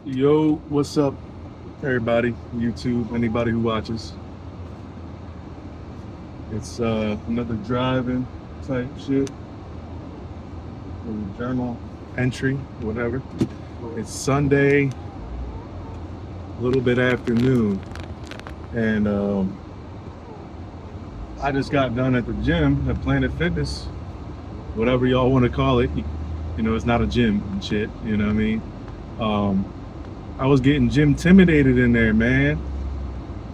Yo, what's up, everybody? YouTube, anybody who watches. It's another driving type shit, or journal entry, whatever. It's Sunday, a little bit afternoon, and I just got done at the gym at Planet Fitness, whatever y'all want to call it. You know, it's not a gym and shit. You know what I mean? Um, I was getting gym intimidated in there, man.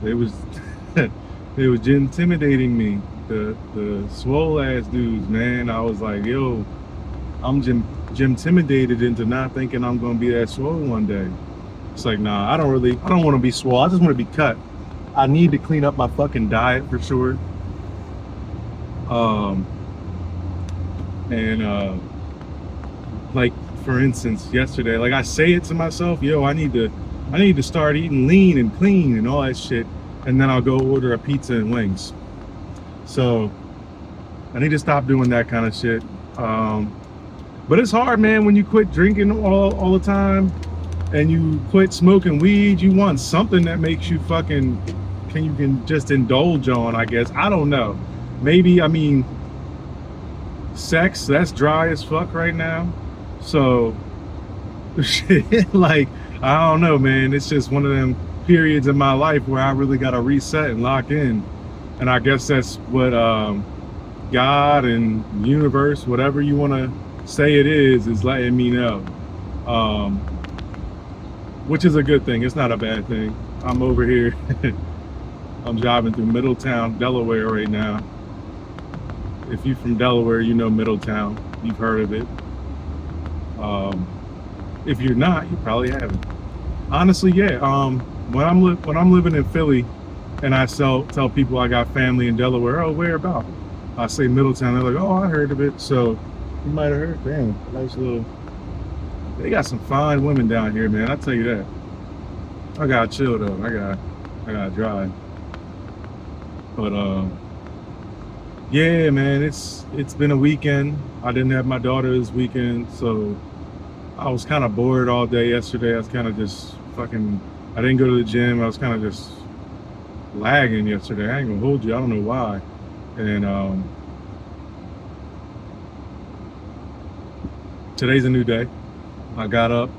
It was it was intimidating me. The swole ass dudes, man. I was like, yo, I'm gym intimidated into not thinking I'm gonna be that swole one day. It's like, nah, I don't want to be swole. I just want to be cut. I need to clean up my fucking diet for sure. Um, and like for instance, yesterday, like I say it to myself, yo, I need to start eating lean and clean and all that shit, and then I'll go order a pizza and wings. So I need to stop doing that kind of shit. But it's hard, man, when you quit drinking all the time and you quit smoking weed. You want something that makes you fucking you can just indulge on, I guess. I don't know. Maybe, I mean, sex, that's dry as fuck right now. So shit, like, I don't know, man. It's just one of them periods in my life where I really gotta reset and lock in. And I guess that's what God and universe, whatever you want to say it is letting me know. Um, which is a good thing. It's not a bad thing. I'm over here. I'm driving through Middletown, Delaware right now. If you're from Delaware, you know Middletown. You've heard of it. If you're not, you probably haven't. Honestly, yeah. When I'm living in Philly, and I tell people I got family in Delaware, oh, where about? I say Middletown, they're like, oh, I heard of it. So you might have heard. Damn, nice little. They got some fine women down here, man. I tell you that. I gotta chill though. I gotta drive. But yeah, man, it's been a weekend. I didn't have my daughter this weekend, so I was kind of bored all day yesterday. I was kind of just fucking. I didn't go to the gym. I was kind of just lagging yesterday. I ain't gonna hold you. I don't know why. And today's a new day. I got up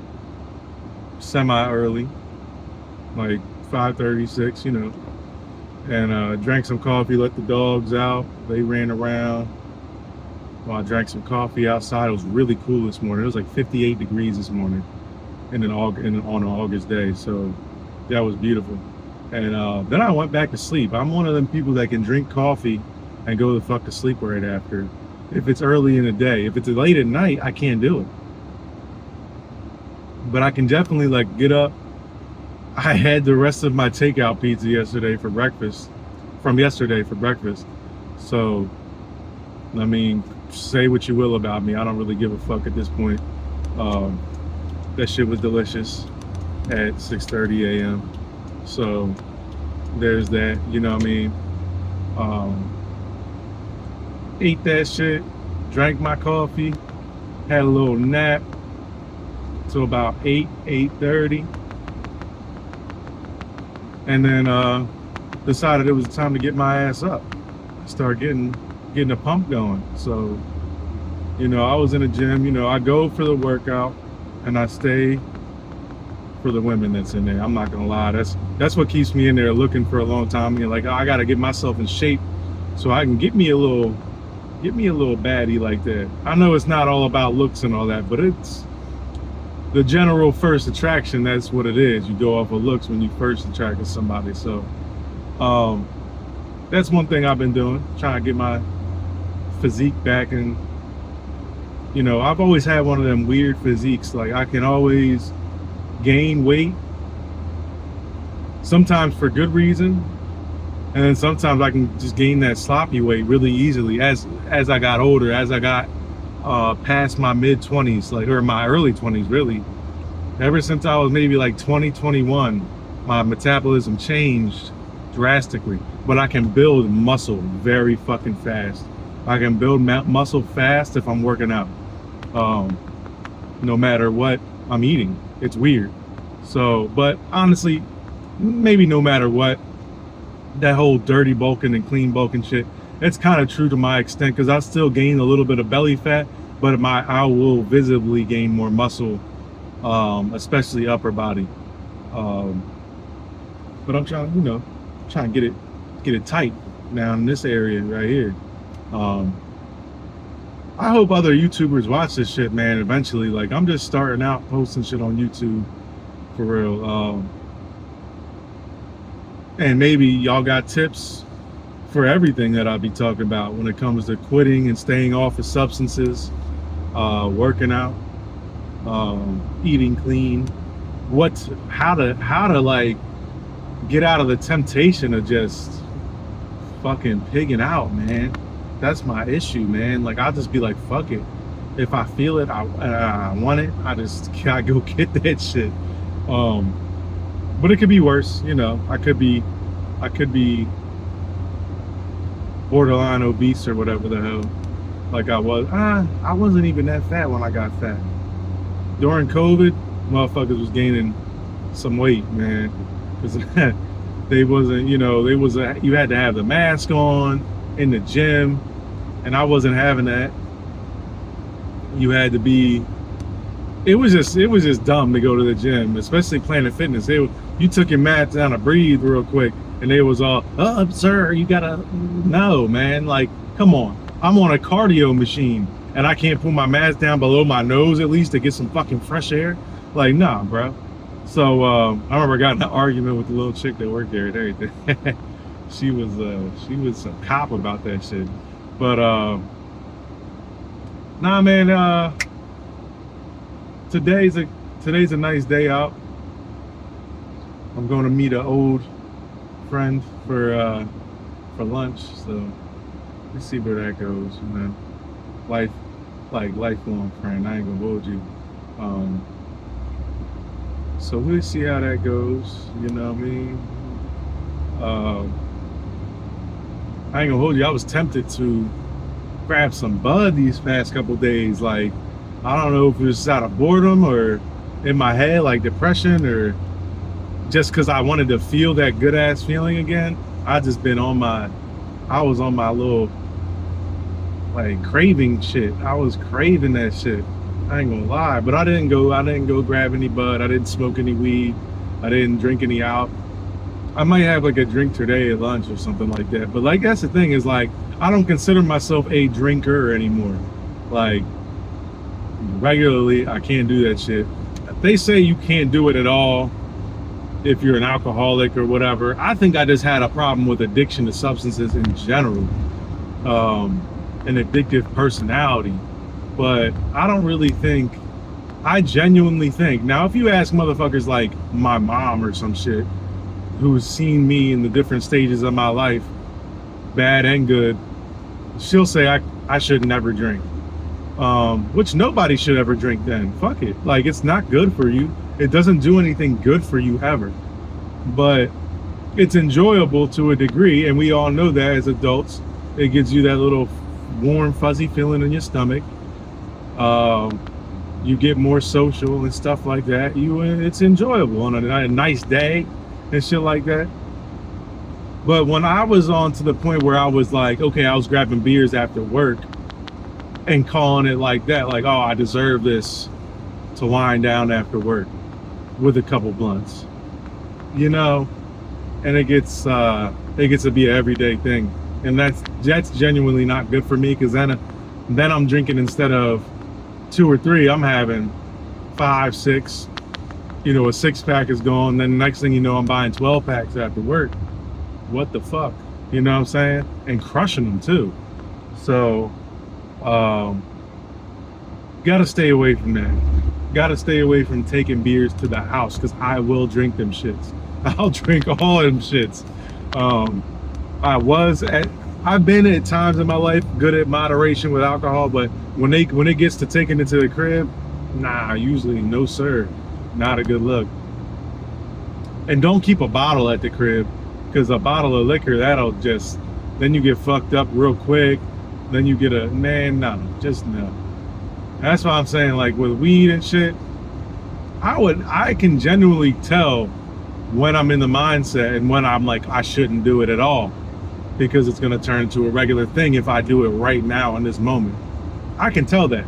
semi early, like 5:36, you know, and drank some coffee, let the dogs out. They ran around while I drank some coffee outside. It was really cool this morning. It was like 58 degrees this morning on an August day. So that was beautiful. And then I went back to sleep. I'm one of them people that can drink coffee and go the fuck to sleep right after. If it's early in the day, if it's late at night, I can't do it. But I can definitely like get up. I had the rest of my takeout pizza yesterday for breakfast, from yesterday for breakfast. So, I mean, say what you will about me. I don't really give a fuck at this point. That shit was delicious at 6:30 a.m. So there's that, you know what I mean? Ate that shit, drank my coffee, had a little nap till about 8:30, and then decided it was time to get my ass up. Start getting a pump going. So, you know, I was in a gym, you know, I go for the workout and I stay for the women that's in there. I'm not gonna lie, that's what keeps me in there looking for a long time. You know, like, I gotta get myself in shape so I can get me a little baddie like that. I know it's not all about looks and all that, but it's the general first attraction. That's what it is. You go off of looks when you first attract somebody. So that's one thing I've been doing, trying to get my physique back. And you know, I've always had one of them weird physiques. Like, I can always gain weight, sometimes for good reason, and then sometimes I can just gain that sloppy weight really easily as I got older, as I got past my mid-20s, like, or my early 20s, really. Ever since I was maybe like 20, 21, my metabolism changed drastically. But I can build muscle very fucking fast. I can build muscle fast if I'm working out, no matter what I'm eating. It's weird. So, but honestly, maybe no matter what, that whole dirty bulking and clean bulking shit, it's kind of true to my extent because I still gain a little bit of belly fat, but I will visibly gain more muscle, especially upper body. Um, but I'm trying, trying to get it tight now in this area right here. Um, I hope other YouTubers watch this shit, man. Eventually, like I'm just starting out posting shit on YouTube for real. And maybe y'all got tips for everything that I'll be talking about when it comes to quitting and staying off of substances, working out, eating clean, how to like get out of the temptation of just fucking pigging out, man. That's my issue, man. Like I'll just be like, fuck it. If I feel it, I want it. I go get that shit. But it could be worse, I could be borderline obese or whatever the hell. Like I wasn't even that fat when I got fat. During COVID, motherfuckers was gaining some weight, man. Cause they wasn't, you had to have the mask on in the gym, and I wasn't having that. You had to be. It was just dumb to go to the gym, especially Planet Fitness. You took your mat down to breathe real quick, and they was all, sir, you gotta, no, man, like, come on. I'm on a cardio machine, and I can't put my mask down below my nose at least to get some fucking fresh air. Like, nah, bro. So I remember I got in an argument with the little chick that worked there and everything. she was a cop about that shit. But nah, man. Today's a nice day out. I'm going to meet an old friend for lunch. So let's see where that goes. Lifelong friend. I ain't gonna hold you. So we'll see how that goes. You know what I mean? I ain't gonna hold you. I was tempted to grab some bud these past couple days. Like, I don't know if it was out of boredom or in my head, like depression, or just because I wanted to feel that good ass feeling again. I was on my little like craving shit. I was craving that shit. I ain't gonna lie, but I didn't go grab any bud. I didn't smoke any weed. I didn't drink any out. I might have like a drink today at lunch or something like that. But like, that's the thing is like, I don't consider myself a drinker anymore. Like, regularly, I can't do that shit. They say you can't do it at all if you're an alcoholic or whatever. I think I just had a problem with addiction to substances in general, an addictive personality. But I genuinely think, now if you ask motherfuckers like my mom or some shit who's seen me in the different stages of my life, bad and good, she'll say I should never drink. Which nobody should ever drink then. Fuck it. Like, it's not good for you. It doesn't do anything good for you ever. But it's enjoyable to a degree, and we all know that as adults. It gives you that little warm, fuzzy feeling in your stomach. You get more social and stuff like that. It's enjoyable on a nice day and shit like that. But when I was on to the point where I was like, okay, I was grabbing beers after work and calling it like that, like, oh, I deserve this to wind down after work with a couple blunts, and it gets to be an everyday thing, and that's genuinely not good for me, because then I'm drinking, instead of 2 or 3, I'm having 5, 6. A 6-pack is gone. Then the next thing you know, I'm buying 12 packs after work. What the fuck? You know what I'm saying? And crushing them too. So gotta stay away from that. Gotta stay away from taking beers to the house, because I will drink them shits. I'll drink all them shits. I've been at times in my life good at moderation with alcohol, but when it gets to taking it to the crib, nah, usually no sir. Not a good look. And don't keep a bottle at the crib, because a bottle of liquor, then you get fucked up real quick. Then you get no. That's why I'm saying, like, with weed and shit, I can genuinely tell when I'm in the mindset and when I'm like, I shouldn't do it at all, because it's going to turn into a regular thing if I do it right now in this moment. I can tell that.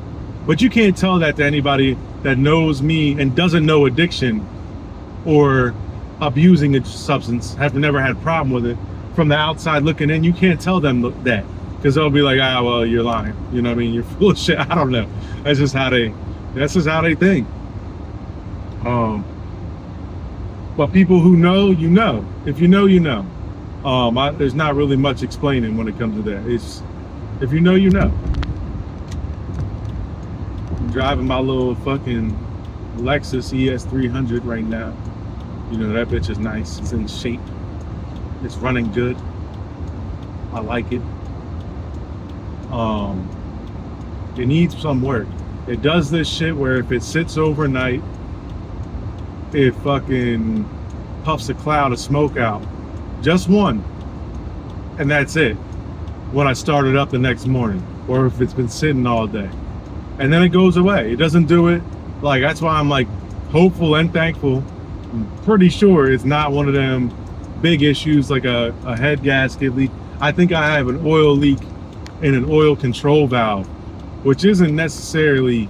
But you can't tell that to anybody that knows me and doesn't know addiction or abusing a substance, have never had a problem with it. From the outside looking in, you can't tell them that, because they'll be like, ah, well, you're lying. You know what I mean? You're full of shit. I don't know. That's just how they think. But people who know, you know. If you know, you know. There's not really much explaining when it comes to that. It's, if you know, you know. I'm driving my little fucking Lexus ES300 right now. You know, that bitch is nice. It's in shape. It's running good. I like it. It needs some work. It does this shit where if it sits overnight, it fucking puffs a cloud of smoke out. Just one. And that's it. When I start it up the next morning, or if it's been sitting all day. And then it goes away. It doesn't do it. Like, that's why I'm like hopeful and thankful. I'm pretty sure it's not one of them big issues like a head gasket leak. I think I have an oil leak in an oil control valve, which isn't necessarily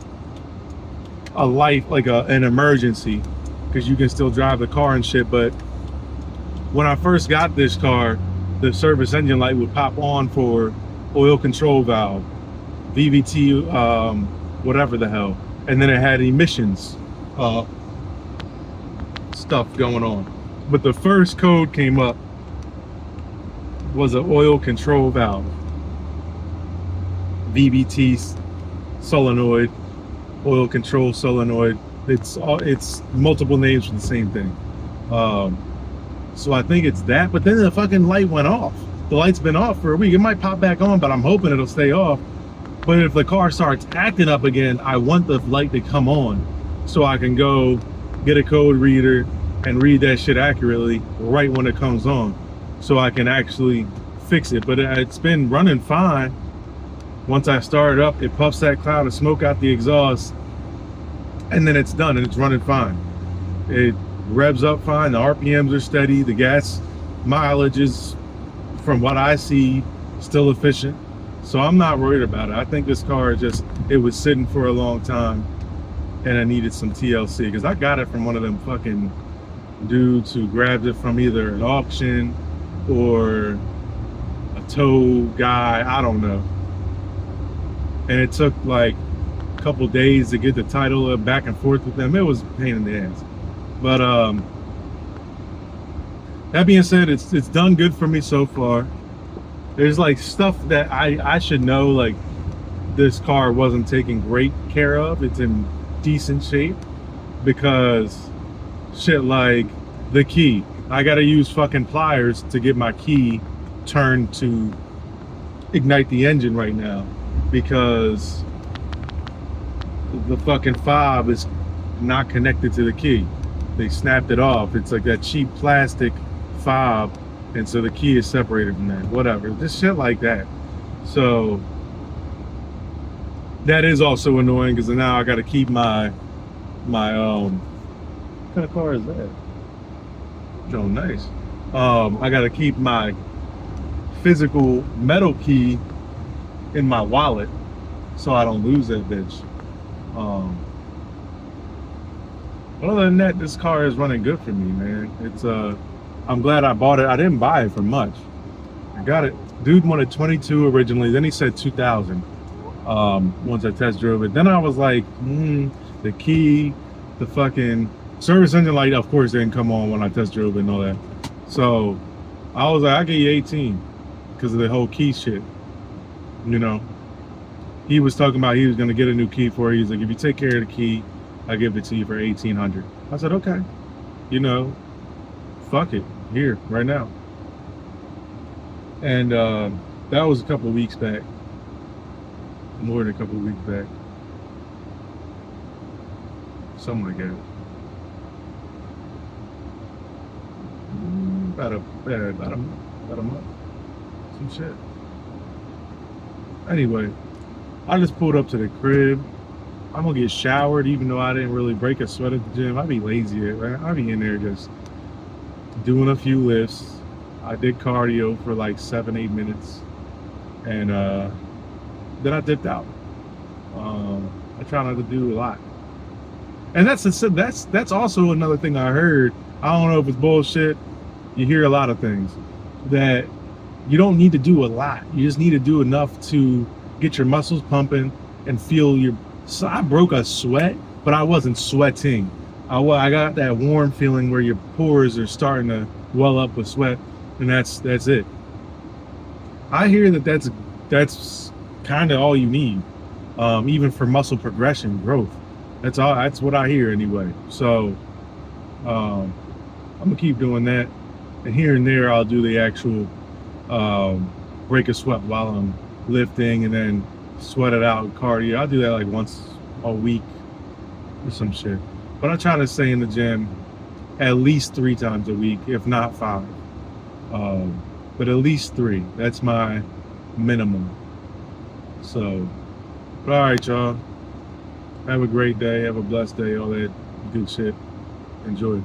a life, like an emergency, because you can still drive the car and shit. But when I first got this car, the service engine light would pop on for oil control valve, VVT, whatever the hell, and then it had emissions stuff going on. But the first code came up was an oil control valve, VVT solenoid, oil control solenoid. It's multiple names for the same thing. So I think it's that. But then the fucking light went off. The light's been off for a week. It might pop back on, but I'm hoping it'll stay off. But if the car starts acting up again, I want the light to come on so I can go get a code reader and read that shit accurately right when it comes on, so I can actually fix it. But it's been running fine. Once I start it up, it puffs that cloud of smoke out the exhaust, and then it's done and it's running fine. It revs up fine, the RPMs are steady, the gas mileage is, from what I see, still efficient. So I'm not worried about it. I think this car it was sitting for a long time and I needed some TLC, because I got it from one of them fucking dudes who grabbed it from either an auction or a tow guy, I don't know. And it took like a couple days to get the title back and forth with them. It was a pain in the ass. But that being said, it's done good for me so far. There's like stuff that I should know, like this car wasn't taken great care of. It's in decent shape, because shit like the key, I gotta use fucking pliers to get my key turned to ignite the engine right now, because the fucking fob is not connected to the key. They snapped it off. It's like that cheap plastic fob, and so the key is separated from that. Whatever, just shit like that. So that is also annoying, because now I got to keep my what kind of car is that? Oh, nice. I got to keep my physical metal key in my wallet so I don't lose that bitch. Other than that, this car is running good for me, man. It's I'm glad I bought it. I didn't buy it for much. I got it. Dude wanted 22 originally, then he said 2,000 once I test drove it. Then I was like, the key, the fucking service engine light, of course, didn't come on when I test drove it and all that. So I was like, I'll give you 18 because of the whole key shit. You know, he was talking about he was going to get a new key for it. He's like, if you take care of the key, I'll give it to you for 1,800. I said, okay. You know, fuck it, here, right now. And that was a couple of weeks back. More than a couple of weeks back. Something like that. About a month. Some shit. Anyway, I just pulled up to the crib. I'm gonna get showered, even though I didn't really break a sweat at the gym. I'd be lazy, man. I'd be in there just doing a few lifts. I did cardio for like 7-8 minutes, and then I dipped out. I try not to do a lot, and that's also another thing I heard. I don't know if it's bullshit. You hear a lot of things that you don't need to do a lot. You just need to do enough to get your muscles pumping and feel your. So I broke a sweat, but I wasn't sweating. I got that warm feeling where your pores are starting to well up with sweat, and that's it. I hear that's kind of all you need, even for muscle progression growth. That's all. That's what I hear anyway. So I'm gonna keep doing that, and here and there I'll do the actual break a sweat while I'm lifting, and then sweat it out cardio. I'll do that like once a week or some shit. But I try to stay in the gym at least 3 times a week, if not 5. But at least 3. That's my minimum. So, all right, y'all. Have a great day. Have a blessed day. All that good shit. Enjoy.